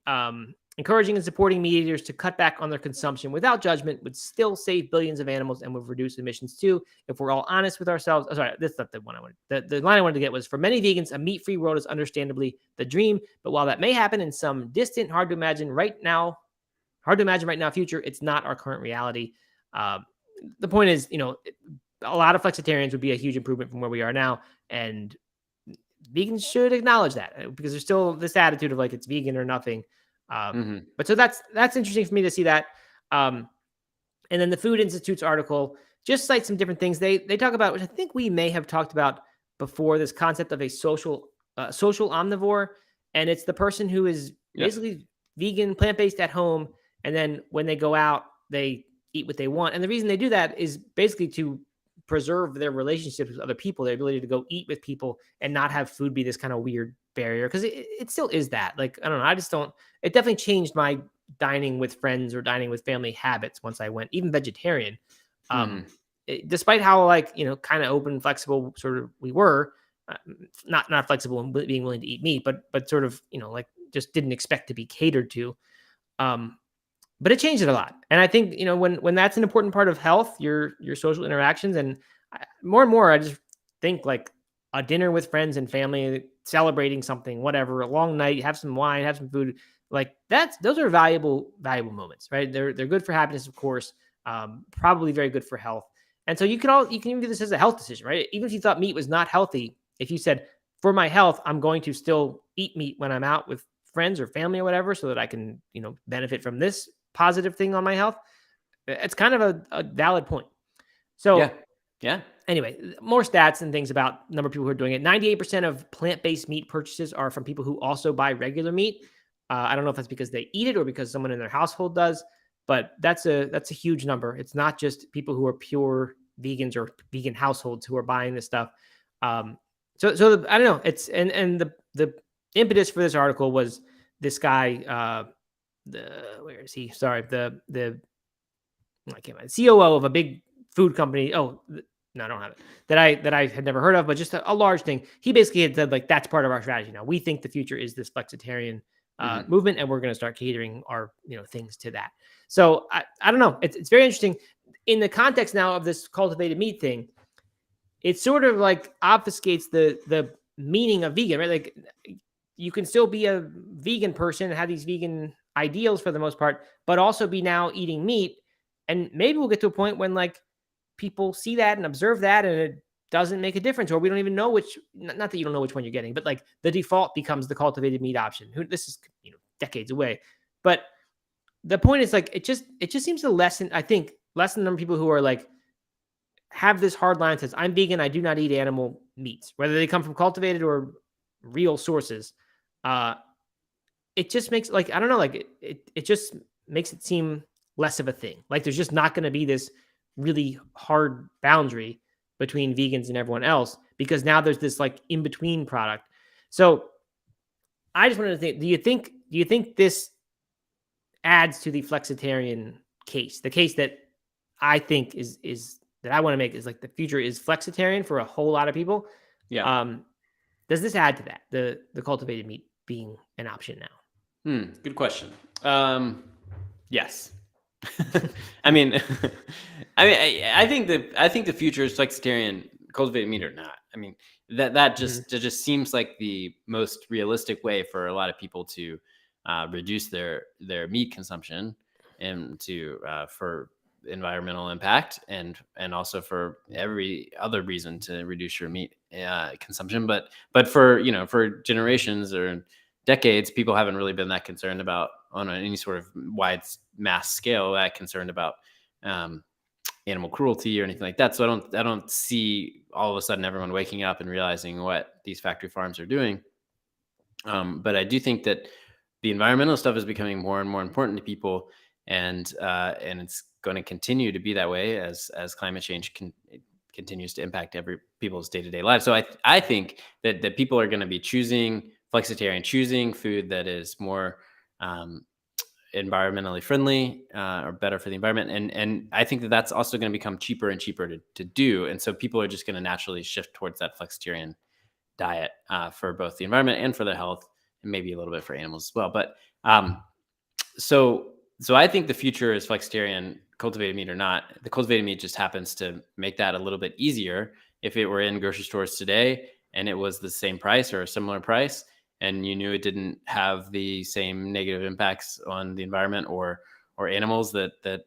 Speaker 1: encouraging and supporting meat eaters to cut back on their consumption without judgment would still save billions of animals and would reduce emissions too. If we're all honest with ourselves. Oh, sorry, that's not the one I wanted. The line I wanted to get was, for many vegans, a meat-free world is understandably the dream. But while that may happen in some distant, hard to imagine right now future, it's not our current reality. The point is, a lot of flexitarians would be a huge improvement from where we are now. And vegans should acknowledge that because there's still this attitude of like, it's vegan or nothing. But so that's interesting for me to see that. And then the Food Institute's article just cites some different things. They talk about, which I think we may have talked about before, this concept of a social omnivore. And it's the person who is basically vegan, plant-based at home. And then when they go out, they eat what they want. And the reason they do that is basically to preserve their relationships with other people, their ability to go eat with people and not have food be this kind of weird barrier. Because it still is that. Like, I don't know. It definitely changed my dining with friends or dining with family habits once I went even vegetarian. Despite how kind of open, flexible sort of we were, not flexible and being willing to eat meat, but sort of, just didn't expect to be catered to. But it changed it a lot. And I think, when that's an important part of health, your social interactions, and more and more, I just think like a dinner with friends and family, celebrating something, whatever, a long night, have some wine, have some food, like those are valuable moments, right? They're good for happiness, of course, probably very good for health. And so you can even do this as a health decision, right? Even if you thought meat was not healthy, if you said, for my health, I'm going to still eat meat when I'm out with friends or family or whatever, so that I can, benefit from this positive thing on my health. It's kind of a valid point. So anyway, more stats and things about number of people who are doing it. 98% of plant-based meat purchases are from people who also buy regular meat. I don't know if that's because they eat it or because someone in their household does, but that's a huge number. It's not just people who are pure vegans or vegan households who are buying this stuff. So I don't know. It's and the impetus for this article was this guy. Where is he? Sorry, the I can't remember. COO of a big food company. Oh, no, I don't have it. That I had never heard of, but just a large thing. He basically had said, like, that's part of our strategy now. We think the future is this flexitarian movement, and we're going to start catering our things to that. So I don't know. It's very interesting in the context now of this cultivated meat thing. It sort of like obfuscates the meaning of vegan, right? Like, you can still be a vegan person and have these vegan ideals for the most part, but also be now eating meat. And maybe we'll get to a point when like people see that and observe that, and it doesn't make a difference, or we don't even know which, not that you don't know which one you're getting, but like the default becomes the cultivated meat option. This is, decades away. But the point is, like, it just seems to lessen, I think, lessen the number of people who are like, have this hard line that says, I'm vegan, I do not eat animal meats, whether they come from cultivated or real sources. It just makes, like, I don't know, like it just makes it seem less of a thing. Like there's just not going to be this really hard boundary between vegans and everyone else, because now there's this like in between product. So I just wanted to think, do you think this adds to the flexitarian case? The case that I think is that I want to make is like the future is flexitarian for a whole lot of people.
Speaker 2: Yeah.
Speaker 1: Does this add to that, the cultivated meat being an option now?
Speaker 2: Good question. Yes. I mean, I think the future is flexitarian, cultivated meat or not. I mean, that just seems like the most realistic way for a lot of people to reduce their meat consumption, and to for environmental impact, and also for every other reason to reduce your meat consumption. But for for generations or decades, people haven't really been that concerned about, on any sort of wide mass scale, that concerned about animal cruelty or anything like that. So I don't see all of a sudden everyone waking up and realizing what these factory farms are doing. But I do think that the environmental stuff is becoming more and more important to people, and it's going to continue to be that way as climate change continues to impact people's day-to-day lives. So I think that people are going to be choosing flexitarian, choosing food that is more environmentally friendly, or better for the environment. And I think that that's also going to become cheaper and cheaper to do. And so people are just going to naturally shift towards that flexitarian diet for both the environment and for their health, and maybe a little bit for animals as well. But so I think the future is flexitarian, cultivated meat or not. The cultivated meat just happens to make that a little bit easier. If it were in grocery stores today and it was the same price or a similar price, and you knew it didn't have the same negative impacts on the environment or animals that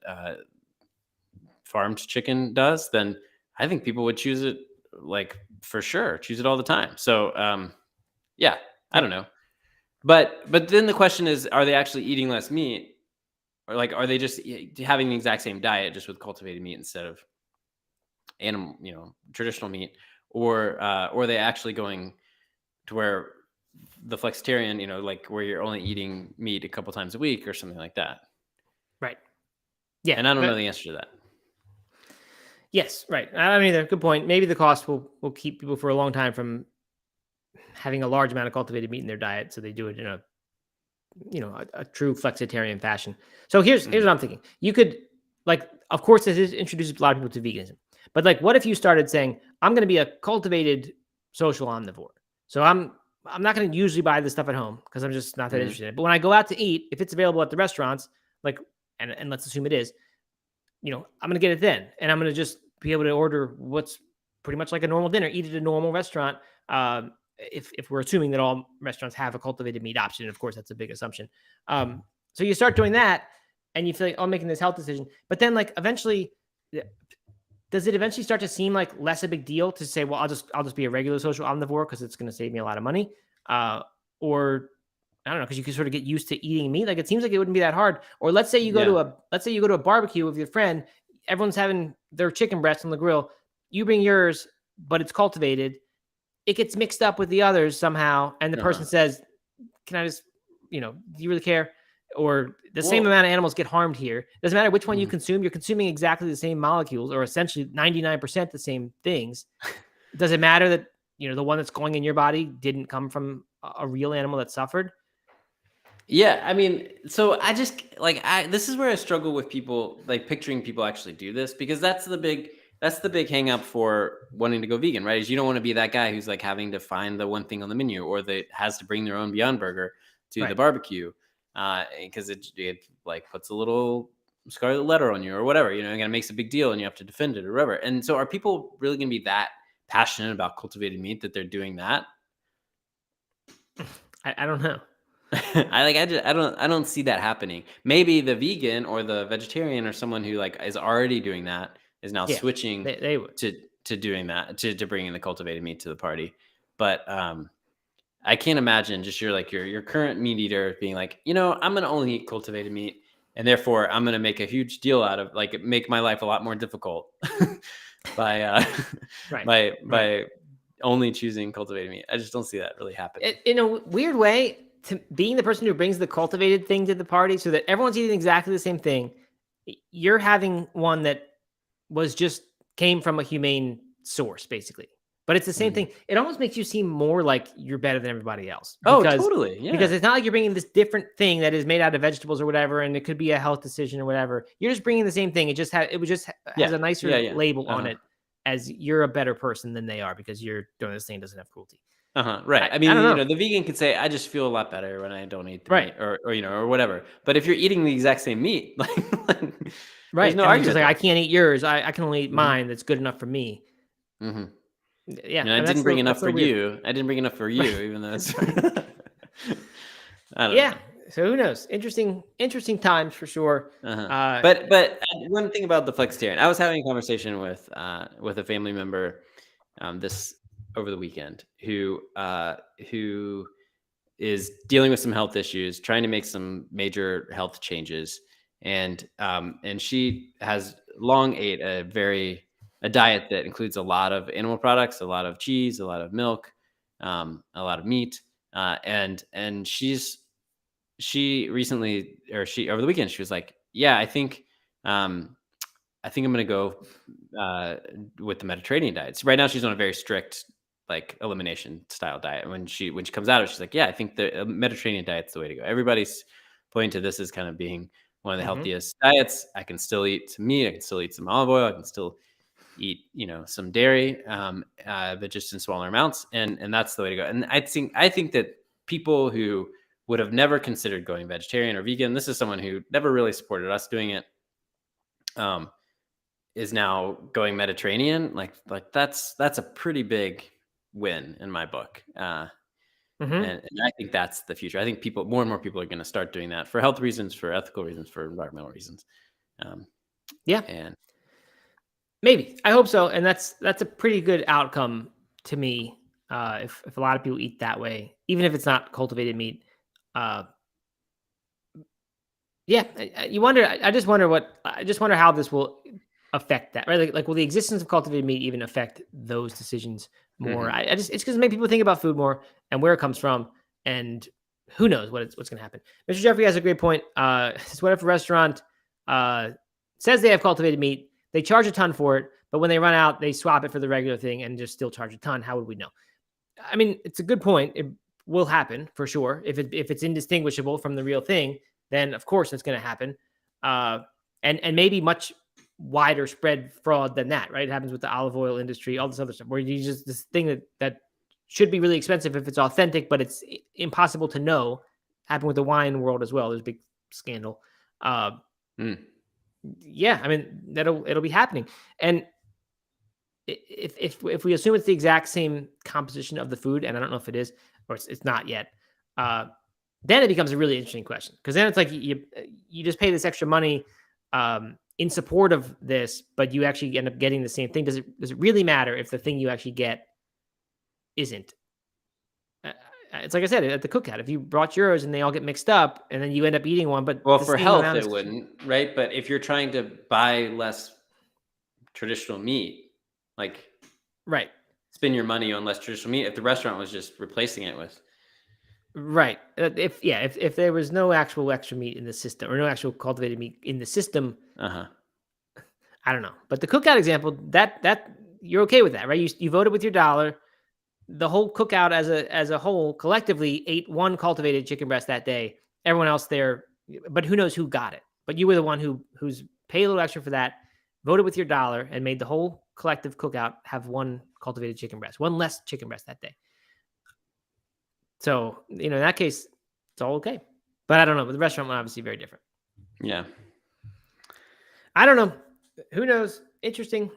Speaker 2: farmed chicken does, then I think people would choose it, like, for sure, choose it all the time. So yeah, I don't know. But then the question is, are they actually eating less meat? Or like, are they just having the exact same diet, just with cultivated meat instead of animal, traditional meat? Or are they actually going to where the flexitarian, like where you're only eating meat a couple times a week or something like that?
Speaker 1: Right. Yeah.
Speaker 2: And I don't know the answer to that.
Speaker 1: Yes. Right. I don't either. Good point. Maybe the cost will keep people for a long time from having a large amount of cultivated meat in their diet, so they do it in a true flexitarian fashion. So here's what I'm thinking. You could, like, of course, this introduces a lot of people to veganism, but like, what if you started saying, I'm going to be a cultivated social omnivore? So I'm not going to usually buy this stuff at home because I'm just not that interested in it. But when I go out to eat, if it's available at the restaurants, like, and let's assume it is, I'm going to get it then, and I'm going to just be able to order what's pretty much like a normal dinner, eat at a normal restaurant. If we're assuming that all restaurants have a cultivated meat option, of course, that's a big assumption. So you start doing that and you feel like, oh, I'm making this health decision. But then, like, eventually, does it eventually start to seem like less a big deal to say, well, I'll just be a regular social omnivore because it's going to save me a lot of money? Or I don't know, because you can sort of get used to eating meat. Like, it seems like it wouldn't be that hard. Or let's say you go to a barbecue with your friend, everyone's having their chicken breast on the grill. You bring yours, but it's cultivated. It gets mixed up with the others somehow, and the person says, "Can I just, do you really care?" Or the same amount of animals get harmed here. Doesn't matter which one you consume. You're consuming exactly the same molecules, or essentially 99% the same things. Does it matter that the one that's going in your body didn't come from a real animal that suffered?
Speaker 2: Yeah, I mean, so I just this is where I struggle with people, like, picturing people actually do this, because that's the big hang up for wanting to go vegan, right? Is you don't want to be that guy who's like having to find the one thing on the menu, or that has to bring their own Beyond Burger to the barbecue, because it like puts a little scarlet letter on you or whatever, and it makes a big deal and you have to defend it or whatever. And so are people really going to be that passionate about cultivated meat that they're doing that?
Speaker 1: I don't know.
Speaker 2: I don't see that happening. Maybe the vegan or the vegetarian or someone who like is already doing that is now switching
Speaker 1: they would.
Speaker 2: to to doing that, to bringing the cultivated meat to the party. But I can't imagine just your current meat eater being like, I'm going to only eat cultivated meat, and therefore I'm going to make a huge deal out of make my life a lot more difficult by by only choosing cultivated meat. I just don't see that really happening.
Speaker 1: In a weird way, to being the person who brings the cultivated thing to the party so that everyone's eating exactly the same thing, you're having one that came from a humane source, basically. But it's the same thing. It almost makes you seem more like you're better than everybody else.
Speaker 2: Totally. Yeah.
Speaker 1: Because it's not like you're bringing this different thing that is made out of vegetables or whatever, and it could be a health decision or whatever. You're just bringing the same thing. It has a nicer label on it, as you're a better person than they are because you're doing this thing doesn't have cruelty.
Speaker 2: Right. I mean, I don't know. The vegan could say, I just feel a lot better when I don't eat the meat or whatever. But if you're eating the exact same meat, there's no argument.
Speaker 1: Just I can't eat yours. I can only eat mine. That's good enough for me.
Speaker 2: Mm-hmm.
Speaker 1: Yeah.
Speaker 2: I didn't bring enough for you. I didn't bring enough for you, even though it's. I don't know.
Speaker 1: So who knows? Interesting times for sure.
Speaker 2: But one thing about the flexitarian, I was having a conversation with a family member this over the weekend who is dealing with some health issues, trying to make some major health changes, and she has long ate a diet that includes a lot of animal products, a lot of cheese, a lot of milk, a lot of meat, and she recently, over the weekend, she was like, yeah, I think I'm going to go with the Mediterranean diet. So right now she's on a very strict elimination style diet. When she comes out of it, she's like, yeah, I think the Mediterranean diet's the way to go. Everybody's pointing to this as kind of being one of the healthiest diets. I can still eat some meat. I can still eat some olive oil. I can still eat, some dairy, but just in smaller amounts. And that's the way to go. And I think that people who would have never considered going vegetarian or vegan, this is someone who never really supported us doing it, is now going Mediterranean. Like that's a pretty big win in my book. And I think that's the future. I think more and more people are going to start doing that for health reasons, for ethical reasons, for environmental reasons. And
Speaker 1: maybe, I hope so. And that's a pretty good outcome to me. If a lot of people eat that way, even if it's not cultivated meat, you wonder. I just wonder how this will affect that, right? Like will the existence of cultivated meat even affect those decisions more? It's because maybe people think about food more and where it comes from, and who knows what's going to happen. Mr. Jeffrey has a great point. What if a restaurant says they have cultivated meat, they charge a ton for it, but when they run out, they swap it for the regular thing and just still charge a ton? How would we know? I mean, it's a good point. It will happen for sure. If it's indistinguishable from the real thing, then of course it's going to happen. And maybe much wider spread fraud than that, right? It happens with the olive oil industry, all this other stuff, where you just this thing that should be really expensive if it's authentic, but it's impossible to know. Happened with the wine world as well. There's a big scandal. Yeah, I mean it'll be happening, and if we assume it's the exact same composition of the food, and I don't know if it is or it's not yet, then it becomes a really interesting question, because then it's like you just pay this extra money in support of this, but you actually end up getting the same thing. Does it really matter if the thing you actually get isn't? It's like I said at the cookout. If you brought yours and they all get mixed up, and then you end up eating one, but
Speaker 2: for health it wouldn't, right? But if you're trying to buy less traditional meat, spend your money on less traditional meat, if the restaurant was just replacing it with, if there was no actual extra meat in the system, or no actual cultivated meat in the system, I don't know. But the cookout example, that you're okay with that, right? You voted with your dollar. The whole cookout as a whole collectively ate one cultivated chicken breast that day. Everyone else there, but who knows who got it? But you were the one who's paid a little extra for that, voted with your dollar, and made the whole collective cookout have one cultivated chicken breast, one less chicken breast that day. So, in that case, it's all okay. But I don't know. But the restaurant was obviously very different. Yeah.
Speaker 1: I don't know. Who knows? Interesting.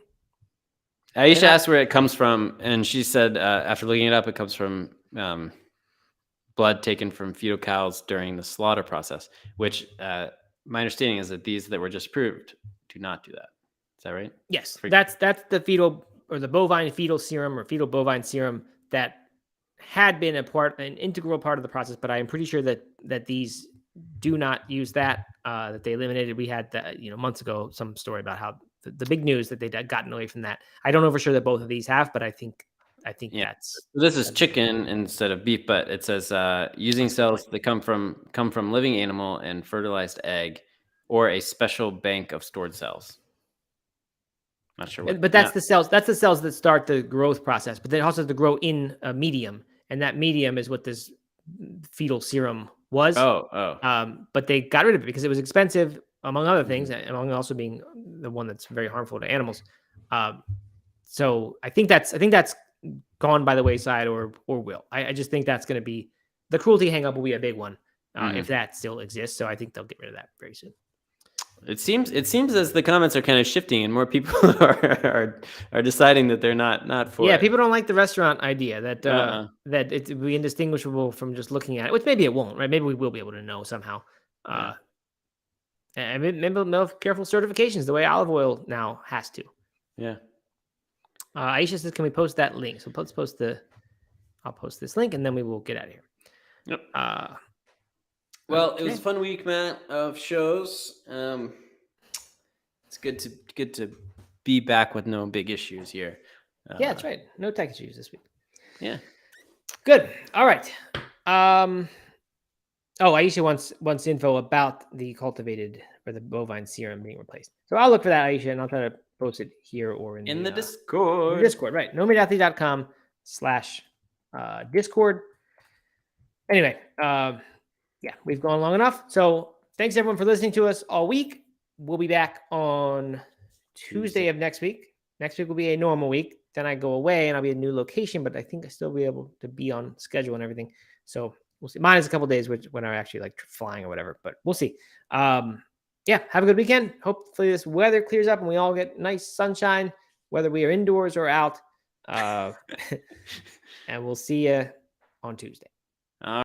Speaker 2: Aisha asked where it comes from, and she said after looking it up, it comes from blood taken from fetal cows during the slaughter process, which my understanding is that these that were just approved do not do that. Is that right?
Speaker 1: Yes, that's the fetal the bovine fetal serum or fetal bovine serum that had been an integral part of the process, but I am pretty sure that these do not use that. That they eliminated. We had that months ago some story about how the big news that they'd gotten away from that. I don't know for sure that both of these have, but I think that's
Speaker 2: this is chicken instead of beef, but it says using cells that come from living animal and fertilized egg, or a special bank of stored cells. Not sure what.
Speaker 1: But that's the cells. That's the cells that start the growth process. But then it also has to grow in a medium, and that medium is what this fetal serum was. But they got rid of it because it was expensive, among other things, among also being the one that's very harmful to animals. So I think that's gone by the wayside, or will. I just think that's going to be the cruelty hang-up will be a big one if that still exists. So I think they'll get rid of that very soon.
Speaker 2: It seems as the comments are kind of shifting, and more people are deciding that they're not for it.
Speaker 1: Yeah, people don't like the restaurant idea that that it will be indistinguishable from just looking at it, which maybe it won't, right? Maybe we will be able to know somehow. And maybe they'll have careful certifications the way olive oil now has to.
Speaker 2: Yeah.
Speaker 1: Aisha says, "Can we post that link?" So let's post I'll post this link, and then we will get out of here.
Speaker 2: Yep. Well, it was a fun week, Matt, of shows. It's good to be back with no big issues here.
Speaker 1: Yeah, that's right. No tech issues this week.
Speaker 2: Yeah.
Speaker 1: Good. All right. Aisha wants info about the cultivated or the bovine serum being replaced. So I'll look for that, Aisha, and I'll try to post it here or in
Speaker 2: the Discord.
Speaker 1: Discord, right? nomeatathlete.com/Discord. Anyway, yeah, we've gone long enough. So thanks everyone for listening to us all week. We'll be back on Tuesday of next week. Next week will be a normal week. Then I go away and I'll be in a new location, but I think I still be able to be on schedule and everything. So we'll see. Mine is a couple days when I actually like flying or whatever, but we'll see. Yeah, have a good weekend. Hopefully this weather clears up and we all get nice sunshine, whether we are indoors or out. And we'll see you on Tuesday.